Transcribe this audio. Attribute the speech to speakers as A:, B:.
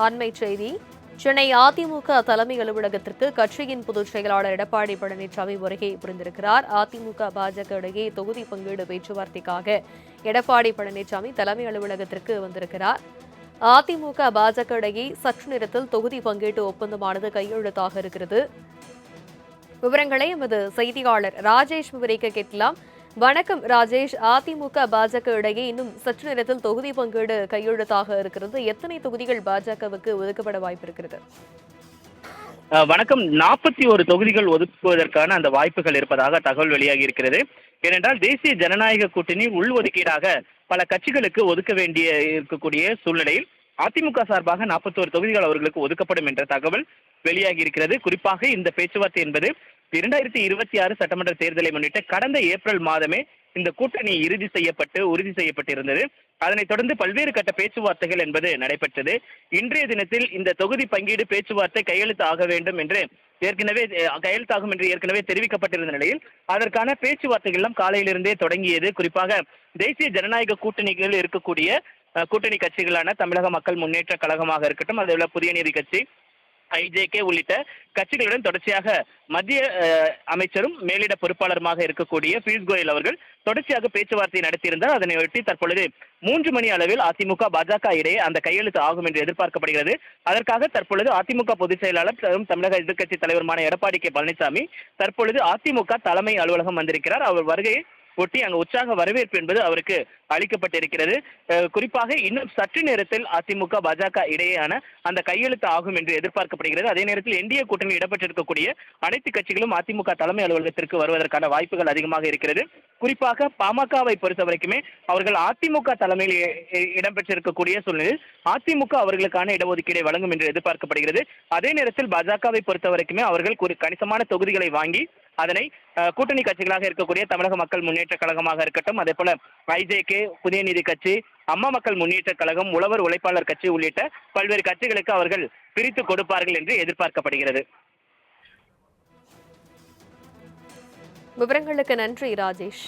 A: அண்மை செய்தி. சென்னை அதிமுக தலைமை அலுவலகத்திற்கு கட்சியின் பொதுச் செயலாளர் எடப்பாடி பழனிசாமி வருகை புரிந்திருக்கிறார். அதிமுக பாஜக இடையே தொகுதி பங்கீடு பேச்சுவார்த்தைக்காக எடப்பாடி பழனிசாமி தலைமை அலுவலகத்திற்கு வந்திருக்கிறார். அதிமுக பாஜக இடையே சற்று நேரத்தில் தொகுதி பங்கீட்டு ஒப்பந்தமானது கையெழுத்தாக இருக்கிறது. விவரங்களை எமது செய்தியாளர் ராஜேஷ் விவரிக்க கேட்கலாம். வணக்கம் ராஜேஷ். அதிமுக பாஜக இடையே இன்னும் சற்று நேரத்தில் தொகுதி பங்கீடு கையெழுத்தாக இருக்கிறது. எத்தனை தொகுதிகள் பாஜகவுக்கு ஒதுக்கப்பட வாய்ப்பு இருக்கிறது?
B: வணக்கம். 41 தொகுதிகள் ஒதுக்குவதற்கான அந்த வாய்ப்புகள் இருப்பதாக தகவல் வெளியாகி இருக்கிறது. ஏனென்றால் தேசிய ஜனநாயக கூட்டணி உள்ஒதுக்கீடாக பல கட்சிகளுக்கு ஒதுக்க வேண்டிய இருக்கக்கூடிய சூழ்நிலையில் அதிமுக சார்பாக 41 தொகுதிகள் அவர்களுக்கு ஒதுக்கப்படும் என்ற தகவல் வெளியாகி இருக்கிறது. குறிப்பாக இந்த பேச்சுவார்த்தை என்பது 2026 சட்டமன்ற தேர்தலை முன்னிட்டு கடந்த ஏப்ரல் மாதமே இந்த கூட்டணி உறுதி செய்யப்பட்டிருந்தது. அதனைத் தொடர்ந்து பல்வேறு கட்ட பேச்சுவார்த்தைகள் என்பது நடைபெற்றது. இன்றைய தினத்தில் இந்த தொகுதி பங்கீடு பேச்சுவார்த்தை கையெழுத்தாகும் என்று ஏற்கனவே தெரிவிக்கப்பட்டிருந்த நிலையில் அதற்கான பேச்சுவார்த்தைகள் எல்லாம் காலையிலிருந்தே தொடங்கியது. குறிப்பாக தேசிய ஜனநாயக கூட்டணிகள் இருக்கக்கூடிய கூட்டணி கட்சிகளான தமிழக மக்கள் முன்னேற்ற கழகமாக இருக்கட்டும், அதேபோல புதிய நீதி கட்சி, ஐஜேகே உள்ளிட்ட கட்சிகளுடன் தொடர்ச்சியாக மத்திய அமைச்சரும் மேலிட பொறுப்பாளருமாக இருக்கக்கூடிய பியூஷ் கோயல் அவர்கள் தொடர்ச்சியாக பேச்சுவார்த்தை நடத்தியிருந்தார். அதனையொட்டி தற்பொழுது 3 மணி அளவில் அதிமுக பாஜக இடையே அந்த கையெழுத்து ஆகும் என்று எதிர்பார்க்கப்படுகிறது. அதற்காக தற்பொழுது அதிமுக பொதுச் செயலாளர் தமிழக எதிர்க்கட்சி தலைவருமான எடப்பாடி கே பழனிசாமி தற்பொழுது அதிமுக தலைமை அலுவலகம் வந்திருக்கிறார். அவர் வருகையை ஒட்டி அங்கு உற்சாக வரவேற்பு என்பது அவருக்கு அளிக்கப்பட்டிருக்கிறது. குறிப்பாக இன்னும் சற்று நேரத்தில் அதிமுக பாஜக இடையேயான அந்த கையெழுத்து ஆகும் என்று எதிர்பார்க்கப்படுகிறது. அதே நேரத்தில் என்டிஏ கூட்டணியில் இடம்பெற்றிருக்கக்கூடிய அனைத்து கட்சிகளும் அதிமுக தலைமை அலுவலகத்திற்கு வருவதற்கான வாய்ப்புகள் அதிகமாக இருக்கிறது. குறிப்பாக பாமகவை பொறுத்த வரைக்குமே அவர்கள் அதிமுக தலைமையில் இடம்பெற்றிருக்கக்கூடிய சூழ்நிலையில் அதிமுக அவர்களுக்கான இடஒதுக்கீடை வழங்கும் என்று எதிர்பார்க்கப்படுகிறது. அதே நேரத்தில் பாஜகவை பொறுத்த வரைக்குமே அவர்கள் கணிசமான தொகுதிகளை வாங்கி அதனை கூட்டணி கட்சிகளாக இருக்கக்கூடிய தமிழக மக்கள் முன்னேற்ற கழகமாக இருக்கட்டும், அதே போல ஐஜேகே, புதிய நீதி கட்சி, அம்மா மக்கள் முன்னேற்ற கழகம், உழவர் உழைப்பாளர் கட்சி உள்ளிட்ட பல்வேறு கட்சிகளுக்கு அவர்கள் பிரித்து கொடுப்பார்கள் என்று எதிர்பார்க்கப்படுகிறது.
A: விவரங்களுக்கு நன்றி ராஜேஷ்.